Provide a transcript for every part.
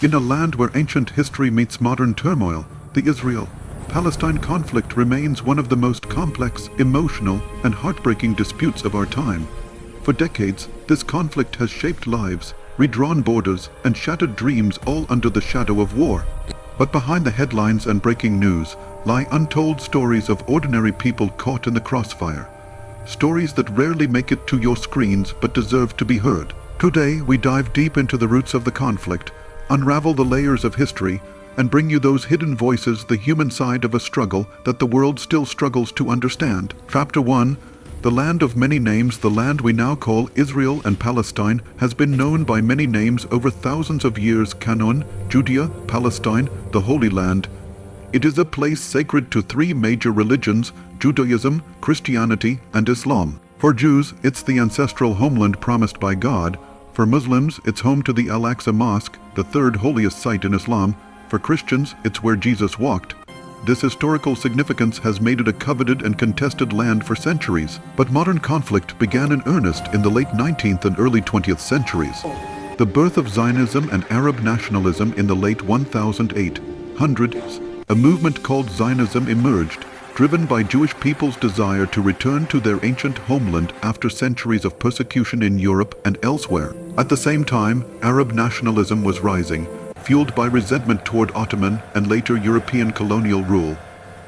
In a land where ancient history meets modern turmoil, the Israel-Palestine conflict remains one of the most complex, emotional, and heartbreaking disputes of our time. For decades, this conflict has shaped lives, redrawn borders, and shattered dreams, all under the shadow of war. But behind the headlines and breaking news lie untold stories of ordinary people caught in the crossfire. Stories that rarely make it to your screens but deserve to be heard. Today, we dive deep into the roots of the conflict, unravel the layers of history, and bring you those hidden voices, the human side of a struggle that the world still struggles to understand. Chapter 1. The land of many names. The land we now call Israel and Palestine has been known by many names over thousands of years. Canaan, Judea, Palestine, the Holy Land. It is a place sacred to three major religions: Judaism, Christianity, and Islam. For Jews, it's the ancestral homeland promised by God. For Muslims, it's home to the Al-Aqsa Mosque, the third holiest site in Islam. For Christians, it's where Jesus walked. This historical significance has made it a coveted and contested land for centuries. But modern conflict began in earnest in the late 19th and early 20th centuries. The birth of Zionism and Arab nationalism in the late 1800s, a movement called Zionism emerged, driven by Jewish people's desire to return to their ancient homeland after centuries of persecution in Europe and elsewhere. At the same time, Arab nationalism was rising, fueled by resentment toward Ottoman and later European colonial rule.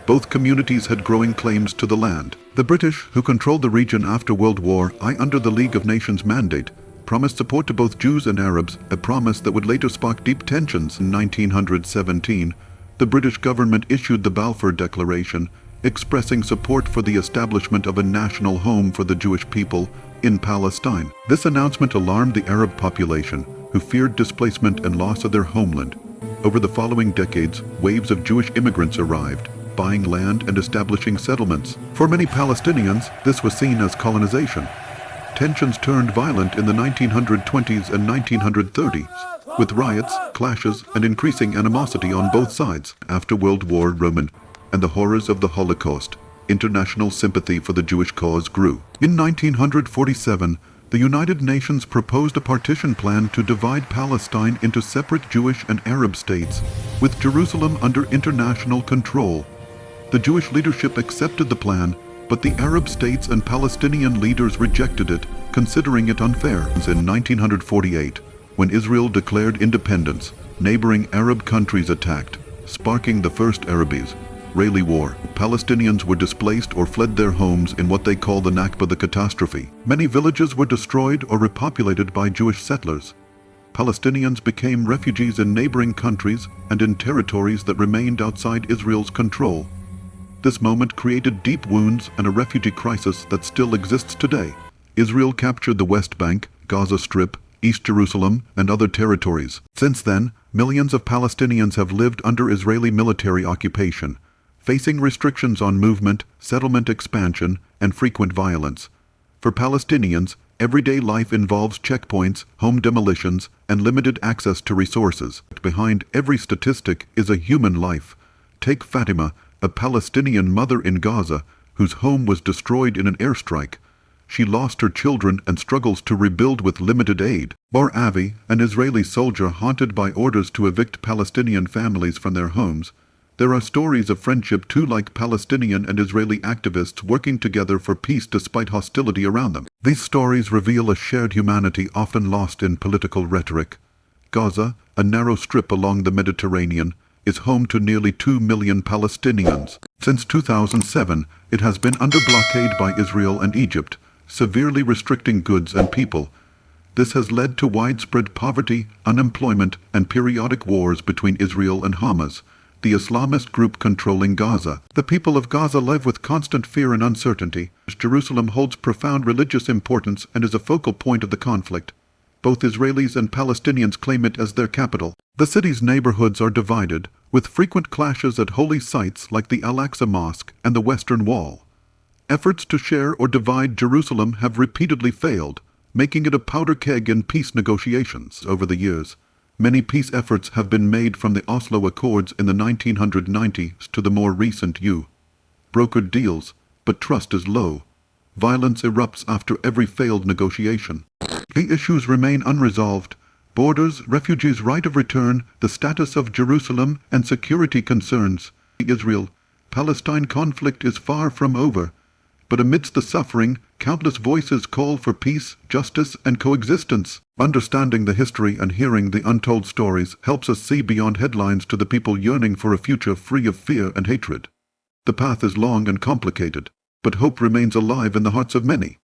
Both communities had growing claims to the land. The British, who controlled the region after World War I under the League of Nations mandate, promised support to both Jews and Arabs, a promise that would later spark deep tensions. In 1917, the British government issued the Balfour Declaration, expressing support for the establishment of a national home for the Jewish people in Palestine. This announcement alarmed the Arab population, who feared displacement and loss of their homeland. Over the following decades, waves of Jewish immigrants arrived, buying land and establishing settlements. For many Palestinians, this was seen as colonization. Tensions turned violent in the 1920s and 1930s, with riots, clashes, and increasing animosity on both sides. After World War I and the horrors of the Holocaust, international sympathy for the Jewish cause grew. In 1947, the United Nations proposed a partition plan to divide Palestine into separate Jewish and Arab states, with Jerusalem under international control. The Jewish leadership accepted the plan, but the Arab states and Palestinian leaders rejected it, considering it unfair. In 1948, when Israel declared independence, neighboring Arab countries attacked, sparking the First Arab-Israeli War. Palestinians were displaced or fled their homes in what they call the Nakba, the catastrophe. Many villages were destroyed or repopulated by Jewish settlers. Palestinians became refugees in neighboring countries and in territories that remained outside Israel's control. This moment created deep wounds and a refugee crisis that still exists today. Israel captured the West Bank, Gaza Strip, East Jerusalem, and other territories. Since then, millions of Palestinians have lived under Israeli military occupation, facing restrictions on movement, settlement expansion, and frequent violence. For Palestinians, everyday life involves checkpoints, home demolitions, and limited access to resources. Behind every statistic is a human life. Take Fatima, a Palestinian mother in Gaza, whose home was destroyed in an airstrike. She lost her children and struggles to rebuild with limited aid. Or Avi, an Israeli soldier haunted by orders to evict Palestinian families from their homes. There are stories of friendship too, like Palestinian and Israeli activists working together for peace despite hostility around them. These stories reveal a shared humanity often lost in political rhetoric. Gaza, a narrow strip along the Mediterranean, is home to nearly 2 million Palestinians. Since 2007, it has been under blockade by Israel and Egypt, severely restricting goods and people. This has led to widespread poverty, unemployment, and periodic wars between Israel and Hamas, the Islamist group controlling Gaza. The people of Gaza live with constant fear and uncertainty. Jerusalem holds profound religious importance and is a focal point of the conflict. Both Israelis and Palestinians claim it as their capital. The city's neighborhoods are divided, with frequent clashes at holy sites like the Al-Aqsa Mosque and the Western Wall. Efforts to share or divide Jerusalem have repeatedly failed, making it a powder keg in peace negotiations. Over the years, many peace efforts have been made, from the Oslo Accords in the 1990s to the more recent brokered deals, but trust is low. Violence erupts after every failed negotiation. Key issues remain unresolved: borders, refugees' right of return, the status of Jerusalem, and security concerns. The Israel-Palestine conflict is far from over, but amidst the suffering, countless voices call for peace, justice, and coexistence. Understanding the history and hearing the untold stories helps us see beyond headlines to the people yearning for a future free of fear and hatred. The path is long and complicated, but hope remains alive in the hearts of many.